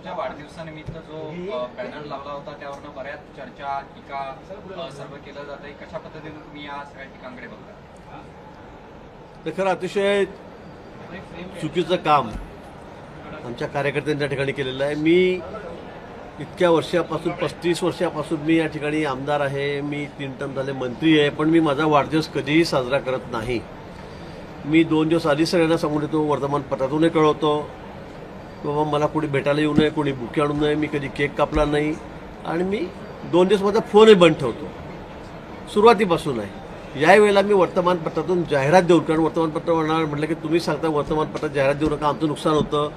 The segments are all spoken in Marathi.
यांच्या वाढदिवसानिमित्त जो बॅनर लावला होता त्यावरनं बऱ्याच चर्चा टीका सर्व केलं जात आहे. कशा पद्धतीने तुम्ही या सगळ्या टीकांकडे बघता? ते खरं अतिशय चुकीचं काम आमच्या कार्यकर्त्यांनी त्या ठिकाणी केलेलं आहे. मी इतक्या वर्षापासून 35 वर्षापासून मी या ठिकाणी आमदार आहे. मी 3 टर्म झाले मंत्री आहे, पण मी माझा वाढदिवस कधीही साजरा करत नाही. मी 2 दिवस आधी सगळ्यांना सांगून येतो, वर्तमानपत्रातूनही कळवतो बाबा मला कोणी भेटायला येऊ नये, कोणी बुके आणू नये. मी कधी केक कापला नाही आणि मी 2 दिवस माझा फोनही बंद ठेवतो. सुरुवातीपासून आहे. यावेळेला मी वर्तमानपत्रातून जाहिरात देऊन, कारण वर्तमानपत्र म्हटलं की तुम्ही सांगता वर्तमानपत्रात जाहिरात देऊ नका, आमचं नुकसान होतं,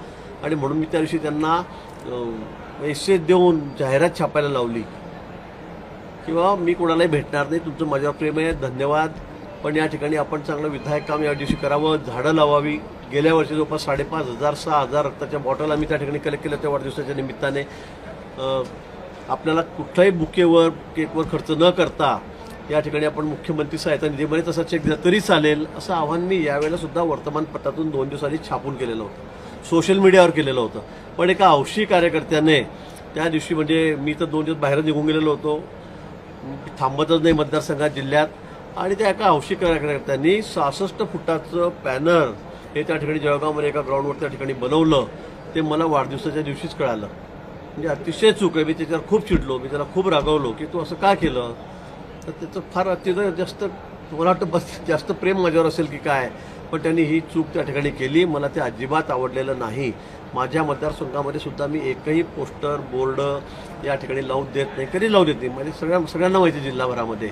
आणि म्हणून मी त्या दिवशी त्यांना पैसे देऊन जाहिरात छापायला लावली किंवा मी कोणालाही भेटणार नाही, तुमचं माझ्यावर प्रेम आहे, धन्यवाद, पण या ठिकाणी आपण चांगलं विधायक काम या दिवशी करावं, झाडं लावावी. गेल्या वर्षी जवळपास 5,500 6,000 रक्ताच्या बॉटल आम्ही त्या ठिकाणी कलेक्ट केल्या त्या वाढदिवसाच्या निमित्ताने. आपल्याला कुठल्याही बुकेवर केकवर खर्च न करता या ठिकाणी आपण मुख्यमंत्री सहायता निधीमध्ये तसा चेक दिला तरी चालेल, असं आव्हान मी यावेळेला सुद्धा वर्तमानपत्रातून 2 दिवस आधी छापून केलेलं होतं, सोशल मीडियावर केलेलं होतं. पण एका हौशी कार्यकर्त्याने त्या दिवशी, म्हणजे मी तर 2 दिवस बाहेर निघून गेलेलो होतो, थांबतच नाही मतदारसंघात जिल्ह्यात, आणि त्या एका हौशी कार्यकर्त्यांनी 66 फुटाचं पॅनर हे त्या ठिकाणी जळगावमध्ये एका ग्राउंडवर त्या ठिकाणी बनवलं. ते मला वाढदिवसाच्या दिवशीच कळालं. म्हणजे अतिशय चूक आहे. मी त्याच्यावर खूप चिडलो, मी त्याला खूप रागवलो की तू असं का केलं. तर त्याचं फार अतिशय जास्त, मला वाटतं बस जास्त प्रेम माझ्यावर असेल की काय, पण त्यांनी ही चूक त्या ठिकाणी केली. मला ते अजिबात आवडलेलं नाही. माझ्या मतदारसंघामध्ये सुद्धा मी एकही पोस्टर बोर्ड या ठिकाणी लावून देत नाही, कधी लावून देत नाही. म्हणजे सगळ्यांना माहिती जिल्हाभरामध्ये,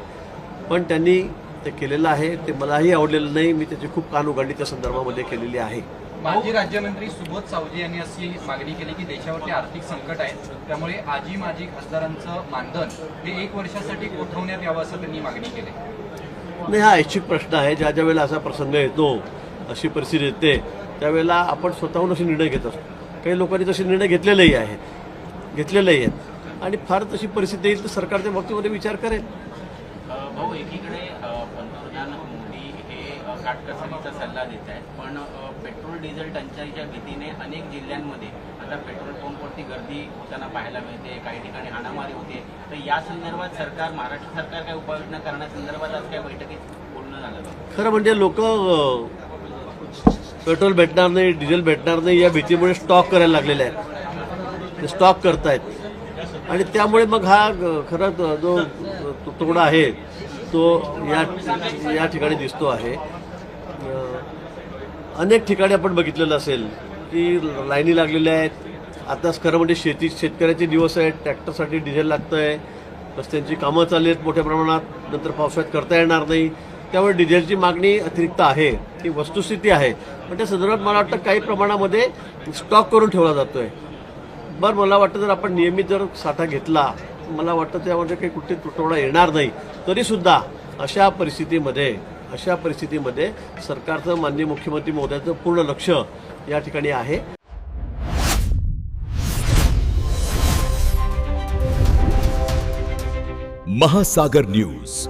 पण त्यांनी ते केलेलं आहे, ते मलाही आवडलेलं नाही. मी त्याची खूप कान उघडली त्या संदर्भामध्ये केलेली आहे. माजी राज्यमंत्री सुबोध सावजी यांनी अशी मागणी केली की देशावरती आर्थिक संकट आहे, त्यामुळे आजी माजी खासदारांचं मानधन हे 1 वर्षासाठी गोठवण्यात यावं असं त्यांनी मागणी केली. नाही, हा ऐच्छिक प्रश्न आहे. ज्या ज्या वेळेला असा प्रसंग येतो, अशी परिस्थिती येते, त्यावेळेला आपण स्वतःहून असे निर्णय घेत असतो. काही लोकांनी तसे निर्णय घेतलेलेही आहेत, आणि फार तशी परिस्थिती येईल तर सरकारच्या बाबतीमध्ये विचार करेल. भाऊ, एकीकडे पंतप्रधान मोदी हे काटकसरीचा सल्ला देत आहेत, पण पेट्रोल डिझेल टंचाईच्या भीतीने अनेक जिल्ह्यांमध्ये आता पेट्रोल पंपवरती गर्दी होताना पाहायला मिळते, काही ठिकाणी हाणामारी होते. तर या संदर्भात महाराष्ट्र सरकार काय उपाययोजना करण्यासंदर्भात आज काय बैठकीत बोलणं झालं? खरं म्हणजे लोक पेट्रोल भेटणार नाही, डिझेल भेटणार नाही या भीतीमुळे स्टॉक करायला लागलेले आहेत. ते स्टॉक करतायत, आणि त्यामुळे मग हा खरं जो तुकडा आहे तो या ठिकाणी दिसतो आहे. अनेक ठिकाणी आपण बघितलेलं असेल की लाईनी लागलेल्या आहेत. आताच खरं म्हणजे शेतकऱ्याचे दिवस आहेत, ट्रॅक्टरसाठी डिझेल लागतं आहे, रस्त्यांची कामं चालली आहेत मोठ्या प्रमाणात, नंतर पावसाळ्यात करता येणार नाही, त्यामुळे डिझेलची मागणी अतिरिक्त आहे, ही वस्तुस्थिती आहे. पण त्या संदर्भात मला वाटतं काही प्रमाणामध्ये स्टॉक करून ठेवला जातो आहे. बरं, मला वाटतं जर आपण नियमित जर साठा घेतला, मला वाटतं त्यामध्ये काही कुठे तुटवडा येणार नाही. तरीसुद्धा अशा परिस्थितीमध्ये सरकारचं, माननीय मुख्यमंत्री महोदयाचं पूर्ण लक्ष या ठिकाणी आहे. महासागर न्यूज.